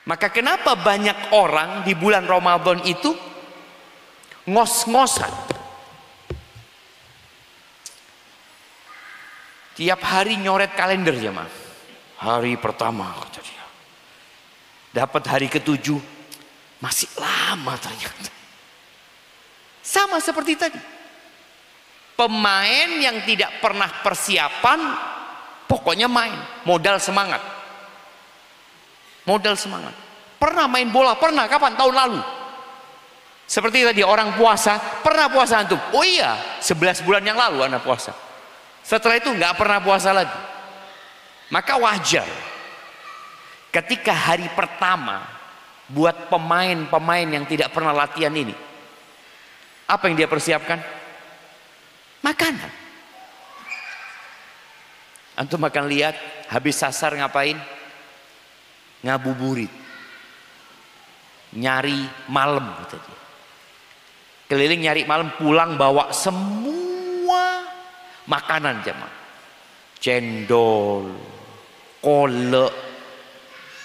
Maka kenapa banyak orang di bulan Ramadan itu ngos-ngosan? Tiap hari nyoret kalender jemaah. Hari pertama kata dia. Dapat hari ke-7 masih lama ternyata. Sama seperti tadi. Pemain yang tidak pernah persiapan, pokoknya main, modal semangat. Modal semangat. Pernah main bola? Pernah. Kapan? Tahun lalu. Seperti tadi orang puasa. Pernah puasa antum? Oh iya, 11 bulan yang lalu anak puasa. Setelah itu nggak pernah puasa lagi. Maka wajar ketika hari pertama buat pemain-pemain yang tidak pernah latihan ini, apa yang dia persiapkan? Makanan. Antum akan lihat habis sasar ngapain? Ngabuburit, nyari malam gitu dia. Keliling nyari malam, pulang bawa semua makanan jemaah. Cendol, kolak,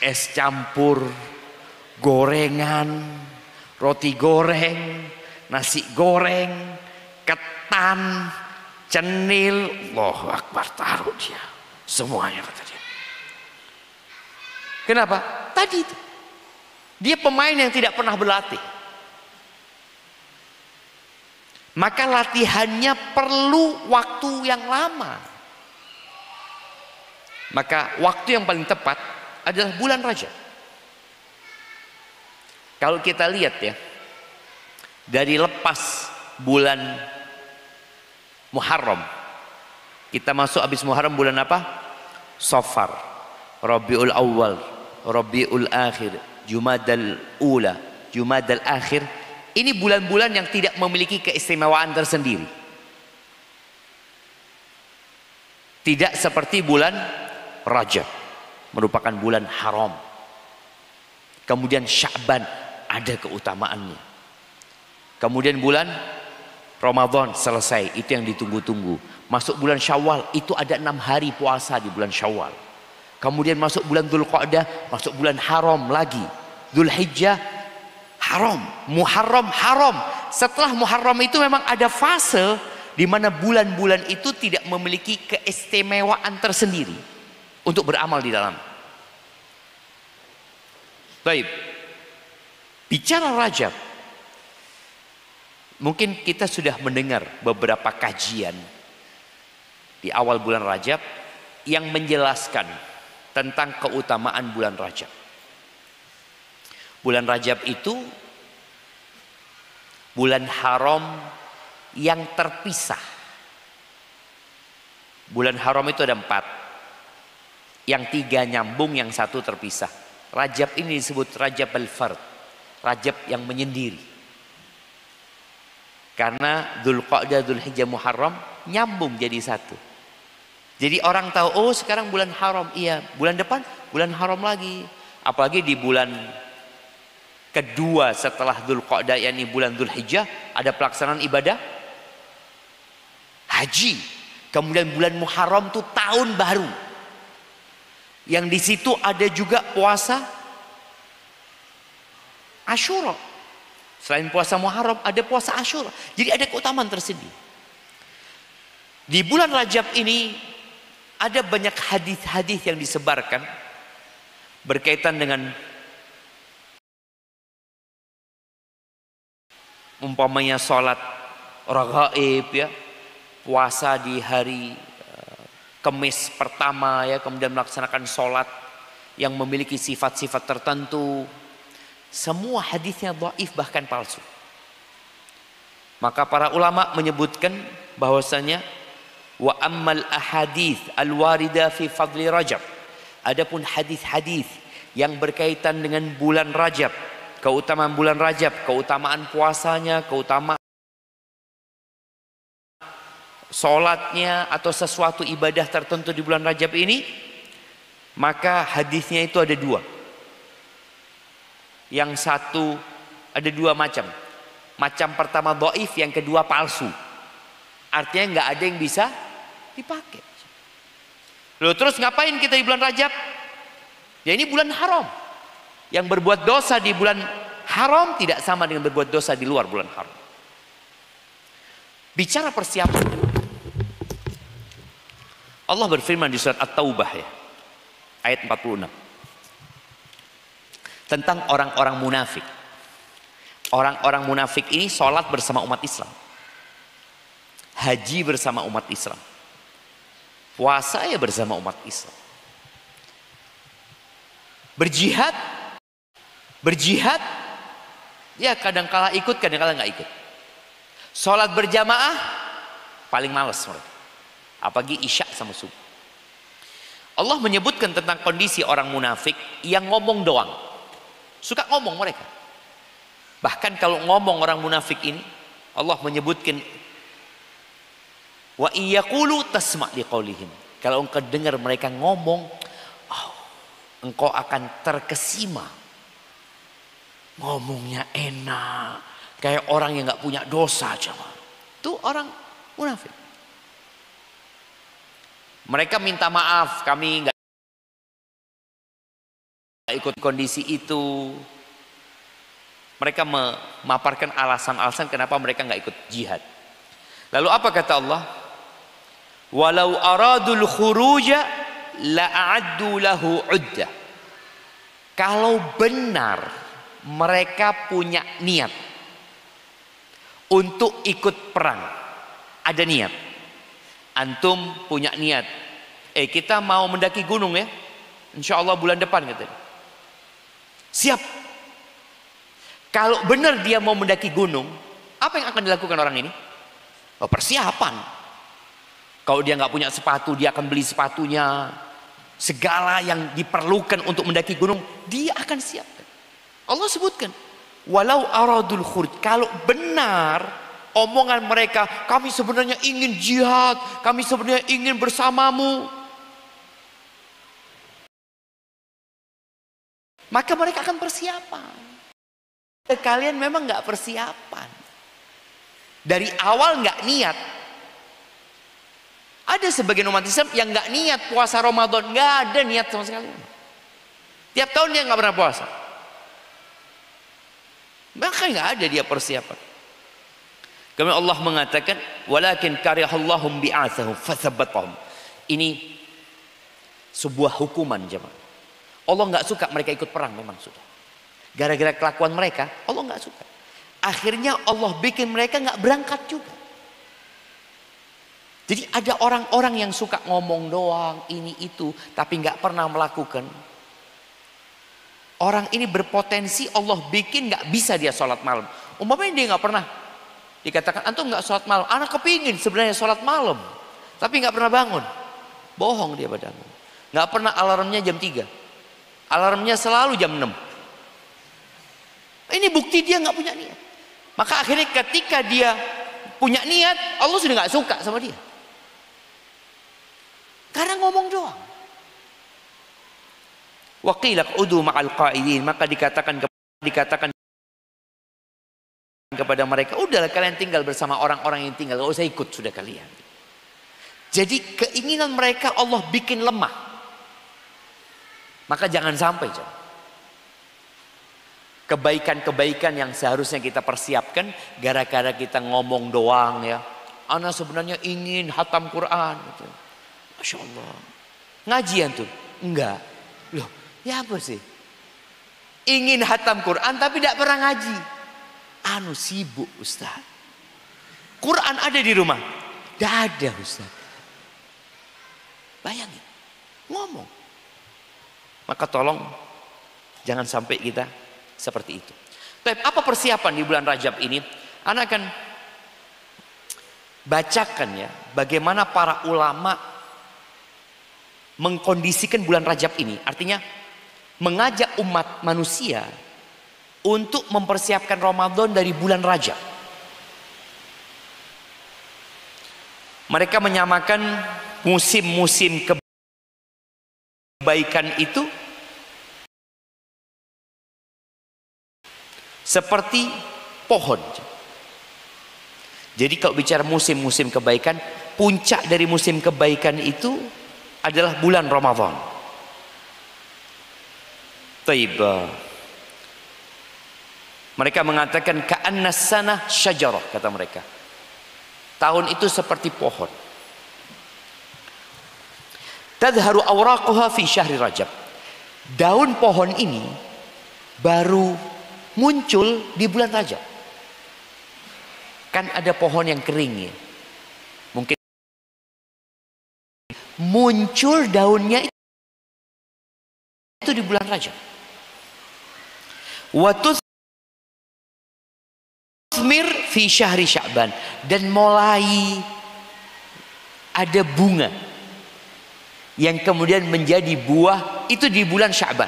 es campur, gorengan, roti goreng, nasi goreng, ketan, cenil. Allahu Akbar, taruh dia semuanya kata dia. Kenapa? Tadi itu dia pemain yang tidak pernah berlatih, maka latihannya perlu waktu yang lama. Maka waktu yang paling tepat adalah bulan Rajab. Kalau kita lihat ya, dari lepas bulan Muharram, kita masuk habis Muharram bulan apa? Safar, Rabiul Awal, Rabiul Akhir, Jumadal Ula, Jumadal Akhir. Ini bulan-bulan yang tidak memiliki keistimewaan tersendiri. Tidak seperti bulan Rajab, merupakan bulan haram. Kemudian Sya'ban ada keutamaannya. Kemudian bulan Ramadan selesai, itu yang ditunggu-tunggu. Masuk bulan Syawal, itu ada 6 hari puasa di bulan Syawal. Kemudian masuk bulan Dzulqa'dah, masuk bulan haram lagi. Dzulhijjah haram, Muharram haram. Setelah Muharram itu memang ada fase di mana bulan-bulan itu tidak memiliki keistimewaan tersendiri untuk beramal di dalam. Baik. Bicara Rajab, mungkin kita sudah mendengar beberapa kajian di awal bulan Rajab yang menjelaskan tentang keutamaan bulan Rajab. Bulan Rajab itu bulan haram yang terpisah. Bulan haram itu ada 4. Yang 3 nyambung, yang 1 terpisah. Rajab ini disebut Rajab al-Fard, Rajab yang menyendiri. Karena Dzulqa'dah, Dzulhijjah, Muharram nyambung jadi 1. Jadi orang tahu, oh sekarang bulan haram, iya, bulan depan bulan haram lagi. Apalagi di bulan kedua setelah Dzulqa'dah, yakni bulan Dzulhijjah, ada pelaksanaan ibadah haji. Kemudian bulan Muharram itu tahun baru, yang di situ ada juga puasa Asyura. Selain puasa Muharram ada puasa Asyura. Jadi ada keutamaan tersendiri. Di bulan Rajab ini ada banyak hadis-hadis yang disebarkan berkaitan dengan umpamanya sholat raghaib ya, puasa di hari Kemis pertama ya, kemudian melaksanakan sholat yang memiliki sifat-sifat tertentu. Semua hadisnya dhaif, bahkan palsu. Maka para ulama menyebutkan bahwasanya wa ammal ahadits al-warida fi fadli Rajab, adapun hadis-hadis yang berkaitan dengan bulan Rajab, keutamaan bulan Rajab, keutamaan puasanya, keutamaan sholatnya atau sesuatu ibadah tertentu di bulan Rajab ini, maka hadisnya itu ada 2. Yang satu ada 2 macam. Macam pertama dhaif, yang kedua palsu. Artinya nggak ada yang bisa dipakai. Loh, terus ngapain kita di bulan Rajab? Ya ini bulan haram. Yang berbuat dosa di bulan haram tidak sama dengan berbuat dosa di luar bulan haram. Bicara persiapan, Allah berfirman di surat At-Taubah ya, ayat 46, tentang orang-orang munafik. Orang-orang munafik ini sholat bersama umat Islam, haji bersama umat Islam, puasa ya bersama umat Islam, berjihad ya kadang-kala ikut, kadang-kala nggak ikut. Sholat berjamaah paling males mereka, apalagi isya sama subuh. Allah menyebutkan tentang kondisi orang munafik yang ngomong doang, suka ngomong mereka. Bahkan kalau ngomong orang munafik ini, Allah menyebutkan wa iyaqulu tasma' liqaulihim. Kalau engkau dengar mereka ngomong, engkau akan terkesima. Ngomongnya enak, kayak orang yang nggak punya dosa coba. Itu orang munafik. Mereka minta maaf, kami nggak ikut kondisi itu. Mereka memaparkan alasan-alasan kenapa mereka nggak ikut jihad. Lalu apa kata Allah? Walau aradul khuruja la'addu lahu uddah. Kalau benar mereka punya niat untuk ikut perang, ada niat. Antum punya niat, kita mau mendaki gunung ya, insya Allah bulan depan katanya. Siap. Kalau benar dia mau mendaki gunung, apa yang akan dilakukan orang ini? Persiapan. Kalau dia nggak punya sepatu, dia akan beli sepatunya. Segala yang diperlukan untuk mendaki gunung, dia akan siapkan. Allah sebutkan, walau aradul khuruj, kalau benar omongan mereka, kami sebenarnya ingin jihad, kami sebenarnya ingin bersamamu, maka mereka akan persiapan. Kalian memang nggak persiapan, dari awal nggak niat. Ada sebagian umat Islam yang nggak niat puasa Ramadan, nggak ada niat sama sekali. Tiap tahun dia nggak pernah puasa, maka nggak ada dia persiapan. Kemudian Allah mengatakan, walakin karihallahum bi'atsahum fathabbatahum. Ini sebuah hukuman jemaah. Allah nggak suka mereka ikut perang, memang sudah. Gara-gara kelakuan mereka, Allah nggak suka. Akhirnya Allah bikin mereka nggak berangkat juga. Jadi ada orang-orang yang suka ngomong doang, ini itu, tapi nggak pernah melakukan. Orang ini berpotensi Allah bikin nggak bisa dia sholat malam. Umpamanya dia nggak pernah, dikatakan antum nggak sholat malam. Anak kepingin sebenarnya sholat malam, tapi nggak pernah bangun. Bohong dia padamu. Nggak pernah alarmnya jam 3, alarmnya selalu jam 6. Ini bukti dia nggak punya niat. Maka akhirnya ketika dia punya niat, Allah sudah nggak suka sama dia. Karena ngomong doang. Wa qila q'udu ma'al qa'idin, maka dikatakan kepada mereka, udahlah kalian tinggal bersama orang-orang yang tinggal, gak usah ikut sudah kalian. Jadi keinginan mereka Allah bikin lemah. Maka jangan sampai kebaikan-kebaikan yang seharusnya kita persiapkan gara-gara kita ngomong doang ya. Ana sebenarnya ingin hatam Quran gitu. Masya Allah. Ngajian tuh? Enggak. Loh, ya apa sih? Ingin hatam Quran tapi tidak pernah ngaji. Anu sibuk Ustaz. Quran ada di rumah? Tidak ada Ustaz. Bayangin, ngomong. Maka tolong jangan sampai kita seperti itu. Tapi apa persiapan di bulan Rajab ini? Anak akan bacakan ya, bagaimana para ulama mengkondisikan bulan Rajab ini. Artinya mengajak umat manusia untuk mempersiapkan Ramadan dari bulan Rajab. Mereka menyamakan musim-musim kebaikan itu seperti pohon. Jadi kalau bicara musim-musim kebaikan, puncak dari musim kebaikan itu adalah bulan Ramadan. Taib. Mereka mengatakan ka'annas sanah syajarah, kata mereka. Tahun itu seperti pohon. Tadharu awraquha fi syahri Rajab. Daun pohon ini baru muncul di bulan Rajab. Kan ada pohon yang kering ya. Mungkin muncul daunnya itu di bulan Rajab. Wa tuthmir fi syahri Sya'ban, dan mulai ada bunga yang kemudian menjadi buah itu di bulan Sya'ban.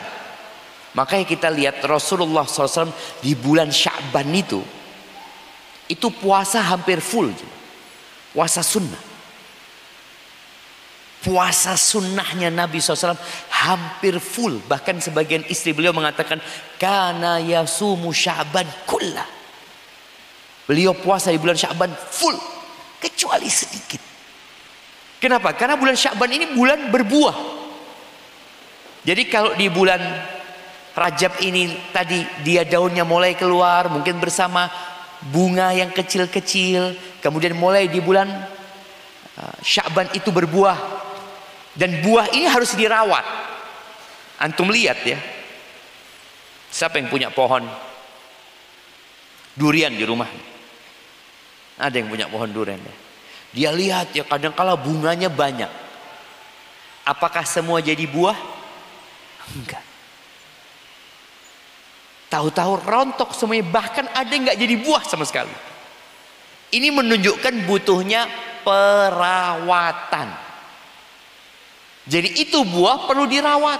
Makanya kita lihat Rasulullah SAW di bulan Sya'ban itu puasa hampir full, puasa sunnah. Puasa sunnahnya Nabi SAW hampir full. Bahkan sebagian istri beliau mengatakan kana yasumu Sya'ban kullah. Beliau puasa di bulan Sya'ban full, kecuali sedikit. Kenapa? Karena bulan Sya'ban ini bulan berbuah. Jadi kalau di bulan Rajab ini tadi dia daunnya mulai keluar, mungkin bersama bunga yang kecil-kecil. Kemudian mulai di bulan Sya'ban itu berbuah. Dan buah ini harus dirawat. Antum lihat ya. Siapa yang punya pohon durian di rumah? Ada yang punya pohon durian ya? Dia lihat ya, kadang-kala bunganya banyak. Apakah semua jadi buah? Enggak. Tahu-tahu rontok semuanya, bahkan ada yang nggak jadi buah sama sekali. Ini menunjukkan butuhnya perawatan. Jadi itu buah perlu dirawat.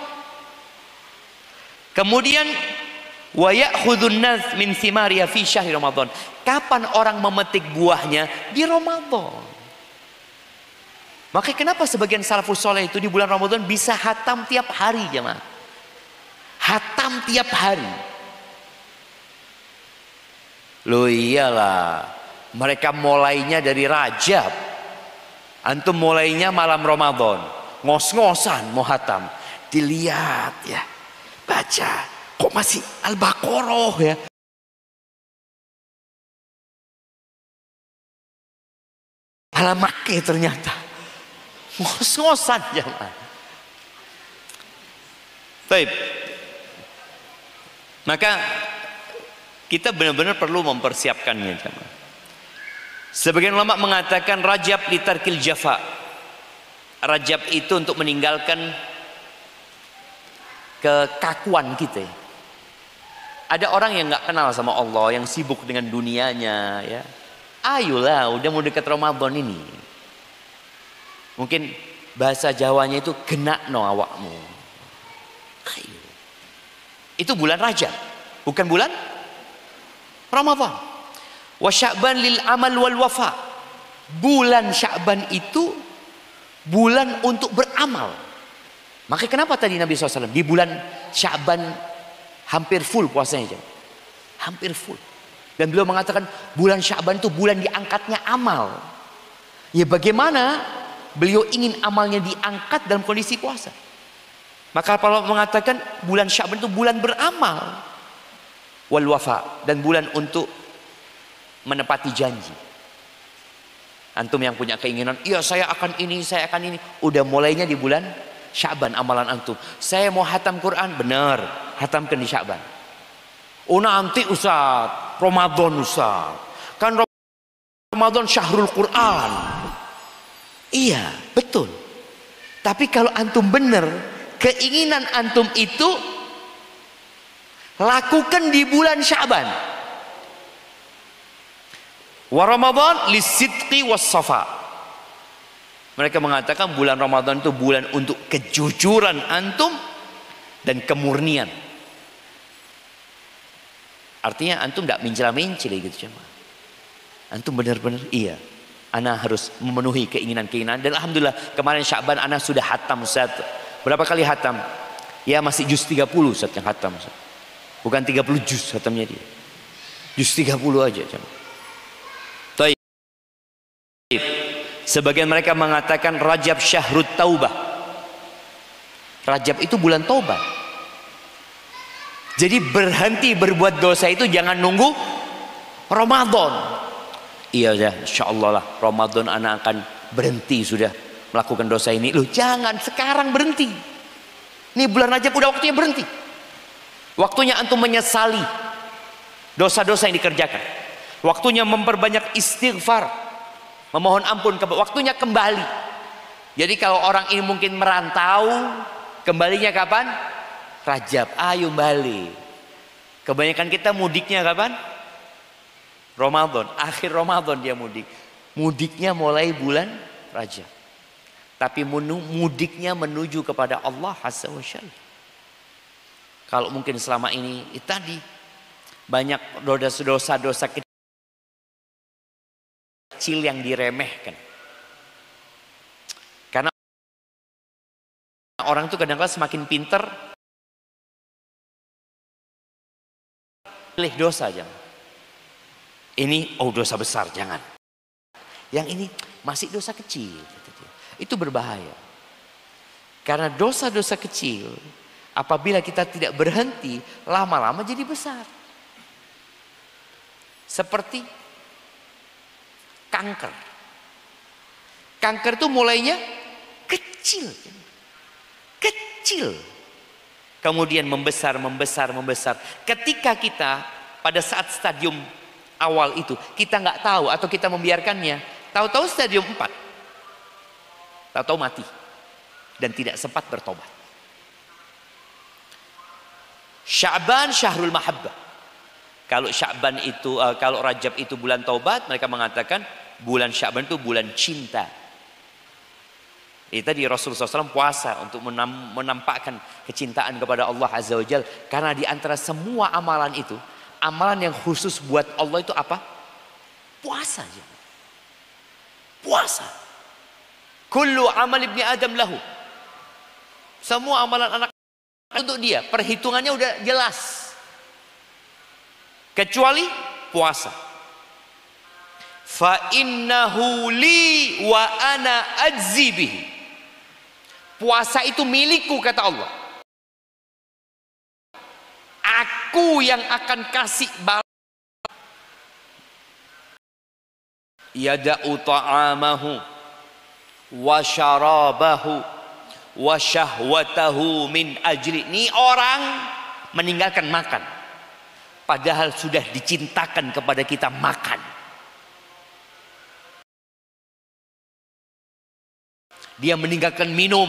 Kemudian wa ya'khudun nas min thimariha fi syahri Ramadan. Kapan orang memetik buahnya? Di Ramadan. Makanya kenapa sebagian salafus soleh itu di bulan Ramadan bisa hatam tiap hari, jemaah? Hatam tiap hari. Loh iyalah, mereka mulainya dari Rajab, antum mulainya malam Ramadan, ngos-ngosan mau hatam. Dilihat ya, baca, kok masih Al-Baqarah ya. Alamaknya ternyata ngos-ngosan jemaah. Baik, maka kita benar-benar perlu mempersiapkannya. Sebagian ulama mengatakan Rajab litarkil jafa. Rajab itu untuk meninggalkan kekakuan kita. Ada orang yang nggak kenal sama Allah, yang sibuk dengan dunianya, ya. Ayolah, udah mau dekat Ramadan ini. Mungkin bahasa Jawanya itu genak no awakmu. Ayo. Itu bulan Rajab, bukan bulan Ramadan. Wa Sya'ban lil amal wal wafa. Bulan Sya'ban itu bulan untuk beramal. Makanya kenapa tadi Nabi SAW di bulan Sya'ban hampir full puasanya, hampir full. Dan beliau mengatakan bulan Sya'ban itu bulan diangkatnya amal. Ya bagaimana beliau ingin amalnya diangkat dalam kondisi puasa? Maka kalau mengatakan bulan Sya'ban itu bulan beramal, wal wafa, dan bulan untuk menepati janji. Antum yang punya keinginan, iya saya akan ini, saya akan ini, udah mulainya di bulan Sya'ban amalan antum. Saya mau hatam Quran, benar, hatamkan di Sya'ban. Oh nanti Ustaz, Ramadan Ustaz, kan Ramadan syahrul Quran. Iya betul. Tapi kalau antum benar, keinginan antum itu lakukan di bulan Sya'ban. Wa Ramadan lisidqi was safa. Mereka mengatakan bulan Ramadan itu bulan untuk kejujuran antum dan kemurnian. Artinya antum tidak mencela-mencela gitu cuma. Antum benar-benar iya, ana harus memenuhi keinginan-keinginan. Dan alhamdulillah kemarin Sya'ban ana sudah hatam Ustaz. Berapa kali hatam? Ya masih juz 30 Ustaz yang hatam Ustaz. Bukan 30 juz hatamnya dia. Juz 30 aja cuma. Taib. Sebagian mereka mengatakan Rajab syahrut taubah. Rajab itu bulan taubat. Jadi berhenti berbuat dosa itu jangan nunggu Ramadan. Iya ya, insya Allah lah Ramadan anak akan berhenti sudah melakukan dosa ini. Loh jangan, sekarang berhenti. Ini bulan Rajab udah waktunya berhenti. Waktunya antum menyesali dosa-dosa yang dikerjakan. Waktunya memperbanyak istighfar, memohon ampun. Waktunya kembali. Jadi kalau orang ini mungkin merantau, kembalinya kapan? Rajab, ayo balik. Kebanyakan kita mudiknya kapan? Ramadan, akhir Ramadan dia mudik. Mudiknya mulai bulan Rajab. Tapi mudiknya menuju kepada Allah Azza wa Jalla. Kalau mungkin selama ini tadi banyak dosa-dosa kecil yang diremehkan. Karena orang itu kadang-kadang semakin pinter pilih dosa jangan. Ini dosa besar jangan. Yang ini masih dosa kecil. Itu berbahaya. Karena dosa-dosa kecil apabila kita tidak berhenti lama-lama jadi besar. Seperti kanker. Kanker itu mulainya kecil. Kecil. Kemudian membesar. Ketika kita pada saat stadium awal itu kita nggak tahu atau kita membiarkannya, tahu-tahu stadium 4, tahu-tahu mati dan tidak sempat bertobat. Sya'ban syahrul mahabbah. Kalau Sya'ban itu kalau Rajab itu bulan taubat, mereka mengatakan bulan Sya'ban itu bulan cinta. Itu tadi Rasulullah SAW puasa untuk menampakkan kecintaan kepada Allah Azza wa Jalla. Karena di antara semua amalan itu, amalan yang khusus buat Allah itu apa? Puasa. Puasa. Kullu amal ibni Adam lahu. Semua amalan anak untuk dia. Perhitungannya udah jelas. Kecuali puasa. Fa innahu li wa ana ajzi bihi. Puasa itu milikku kata Allah. Aku yang akan kasih balas. Yada'u ta'amahu wa syarabahu wa syahwatahu min ajli. Ini orang meninggalkan makan padahal sudah dicintakan kepada kita makan. Dia meninggalkan minum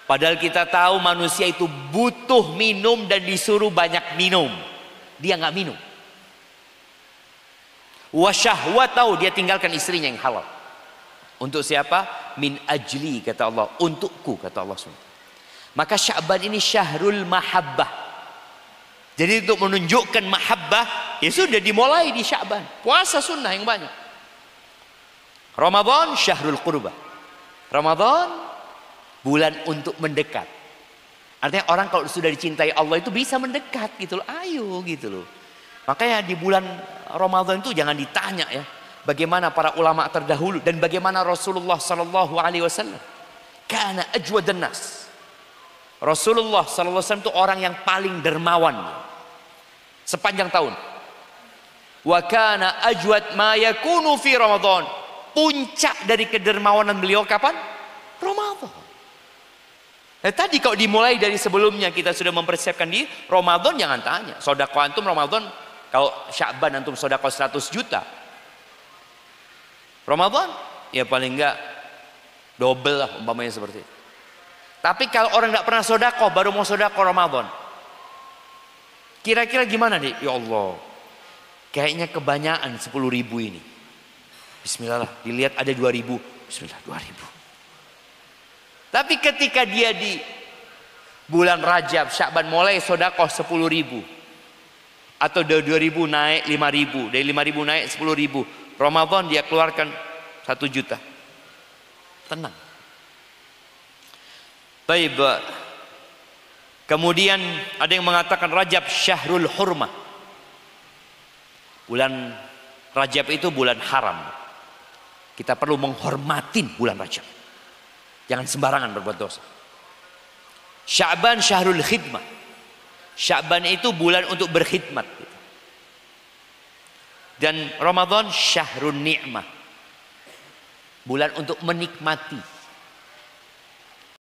padahal kita tahu manusia itu butuh minum dan disuruh banyak minum. Dia nggak minum. Wa syahwatahu, dia tinggalkan istrinya yang halal. Untuk siapa? Min ajli kata Allah, untukku kata Allah SWT. Maka Sya'ban ini syahrul mahabbah. Jadi untuk menunjukkan mahabbah, ya sudah dimulai di Sya'ban. Puasa sunnah yang banyak. Ramadan syahrul qurbah. Ramadan bulan untuk mendekat. Artinya orang kalau sudah dicintai Allah itu bisa mendekat gitu loh. Ayo gitu loh. Makanya di bulan Ramadan itu jangan ditanya ya, bagaimana para ulama terdahulu dan bagaimana Rasulullah sallallahu alaihi wasallam. Kana ajwadan nas. Rasulullah sallallahu alaihi wasallam itu orang yang paling dermawan sepanjang tahun. Wa kana ajwad ma yakunu fi Ramadan. Puncak dari kedermawanan beliau kapan? Ramadan. Nah, tadi kalau dimulai dari sebelumnya kita sudah mempersiapkan diri, Ramadan jangan tanya. Sedekah antum Ramadan, kalau Sya'ban antum sedekah 100 juta. Ramadan ya paling enggak double lah umpamanya seperti itu. Tapi kalau orang enggak pernah sedekah baru mau sedekah Ramadan, kira-kira gimana nih? Ya Allah, kayaknya kebanyakan 10.000 ini. Bismillah lah, dilihat ada 2.000. Bismillah 2.000. Tapi ketika dia di bulan Rajab, Sya'ban mulai sedekah 10.000 atau dari 2.000 naik 5.000, dari 5.000 naik 10.000, Ramadan dia keluarkan 1 juta. Tenang. Baik. Kemudian ada yang mengatakan Rajab syahrul hurmah. Bulan Rajab itu bulan haram. Kita perlu menghormatin bulan Rajab. Jangan sembarangan berbuat dosa. Sya'ban syahrul khidmah. Sya'ban itu bulan untuk berkhidmat. Dan Ramadan syahrun ni'mah. Bulan untuk menikmati.